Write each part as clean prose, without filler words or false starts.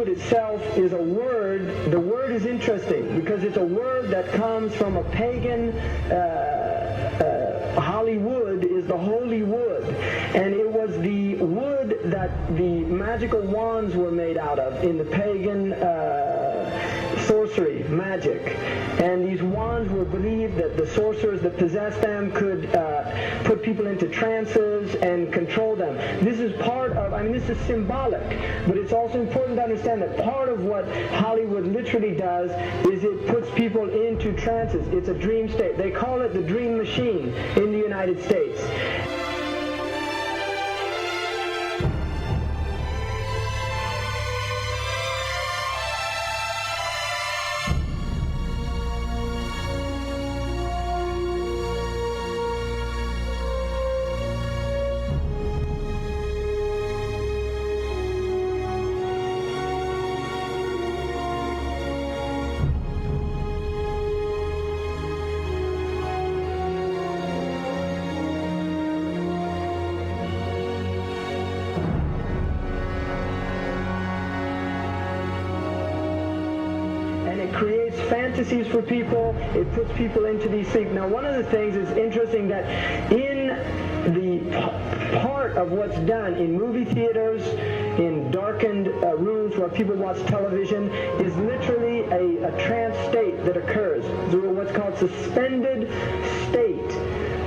Hollywood itself is a word. The word is interesting because it's a word that comes from a pagan. Hollywood is the holy wood, and it was the wood that the magical wands were made out of in the pagan sorcery, magic. And these wands were believed that the sorcerers that possessed them could put people into trances and control them. This is part of, this is symbolic, but it's also important to understand that part of what Hollywood literally does is it puts people into trances. It's a dream state. They call it the dream machine in the United States. Creates fantasies for people. It puts people into these things. Now, one of the things is interesting that in the part of what's done in movie theaters, in darkened rooms where people watch television, is literally a trance state that occurs. What's called suspended state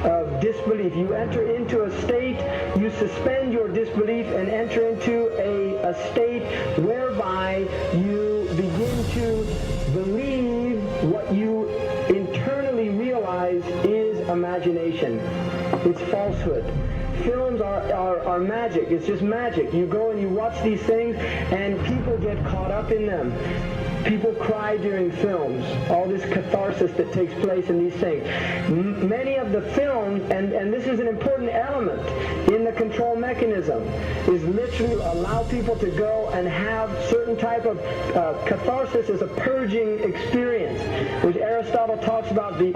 of disbelief. You enter into a state, you suspend your disbelief and enter into a state whereby you begin to believe what you internally realize is imagination. It's falsehood. Films are magic. It's just magic. You go and you watch these things and people get caught up in them. People cry during films, all this catharsis that takes place in these things. Many of the films, and this is an important element in the control mechanism, is literally allow people to go and have certain type of catharsis as a purging experience, which Aristotle talks about the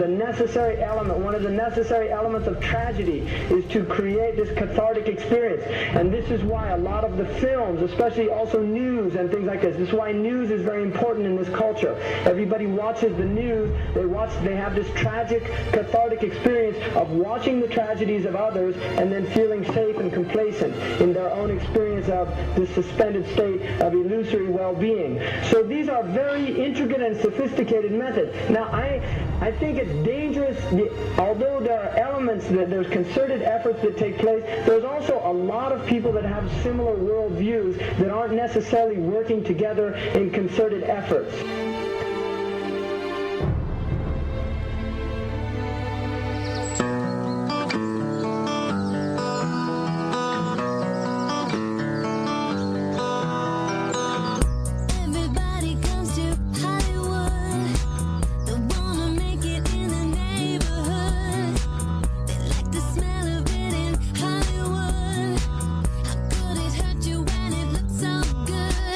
necessary element. One of the necessary elements of tragedy is to create this cathartic experience. And this is why a lot of the films, especially also news and things like this is why news is very important in this culture. Everybody watches the news. They have this tragic, cathartic experience of watching the tragedies of others and then feeling safe and complacent in their own experience of this suspended state of illusory well-being. So these are very intricate and sophisticated methods. Now, I think it's dangerous, although there are elements, that there's concerted efforts that take place, there's also a lot of people that have similar worldviews that aren't necessarily working together in concerted efforts.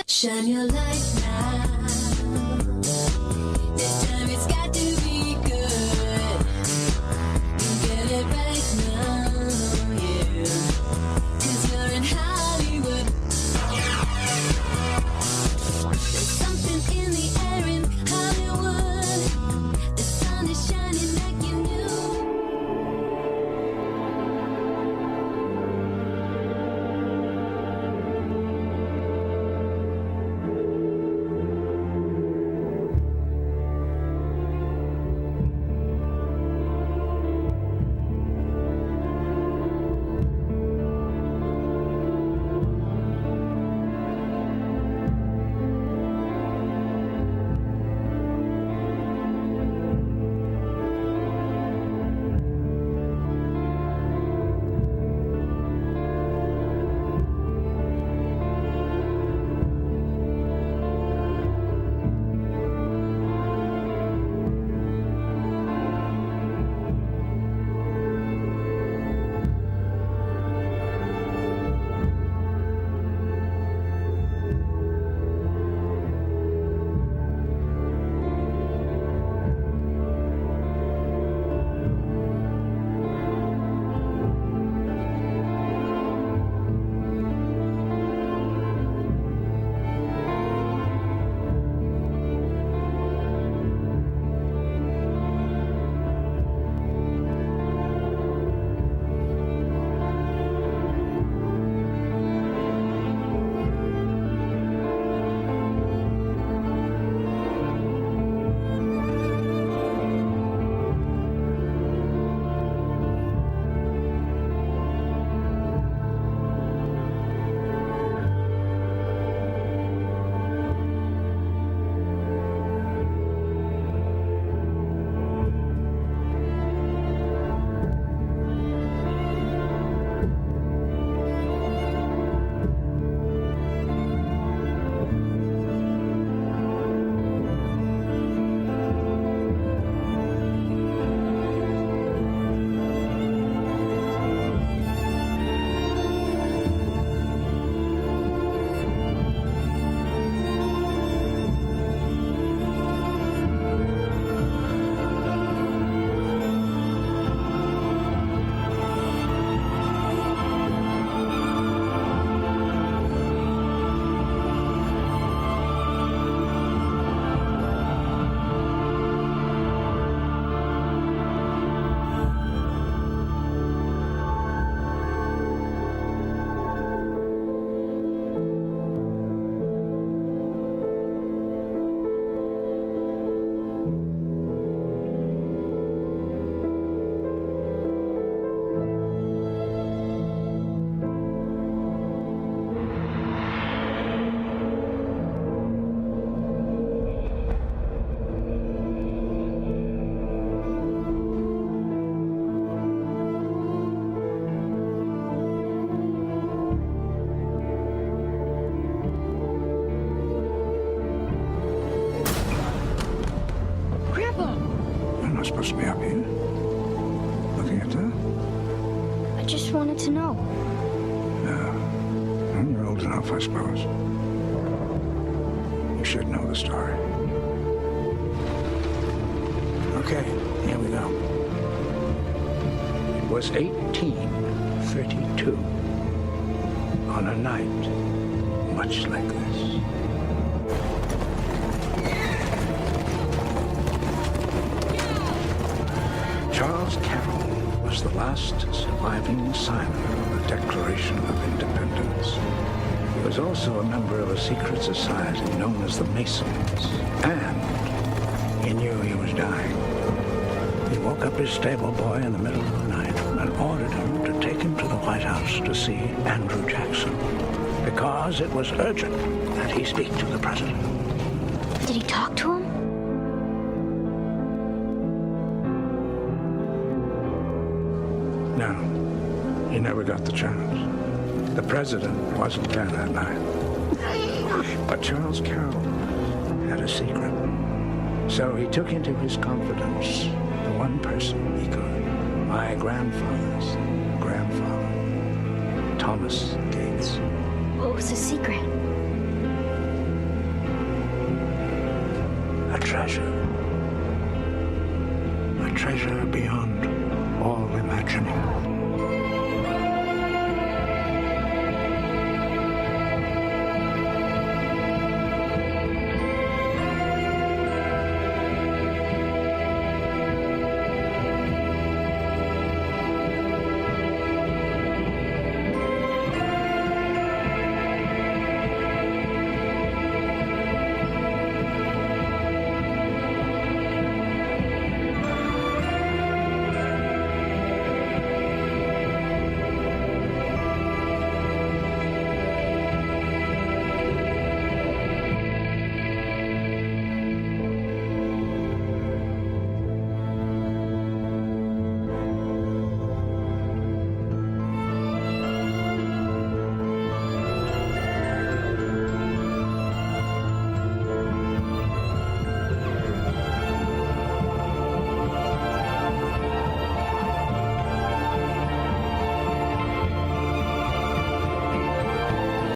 Shine your light now. This time it's got to be good. You get it right now, yeah. 'Cause you're in Hollywood. There's something in the air in Hollywood. The sun is shining like you knew. supposed to be up here? Looking at that? I just wanted to know. Well, you're old enough, I suppose. You should know the story. Okay, here we go. It was 1832, on a night much like this. Charles Carroll was the last surviving signer of the Declaration of Independence. He was also a member of a secret society known as the Masons, and he knew he was dying. He woke up his stable boy in the middle of the night and ordered him to take him to the White House to see Andrew Jackson, because it was urgent that he speak to the president. Did he talk to him? No, he never got the chance. The president wasn't there that night. But Charles Carroll had a secret. So he took into his confidence the one person he could, my grandfather's grandfather, Thomas Gates. What was the secret? A treasure. A treasure beyond all imagining.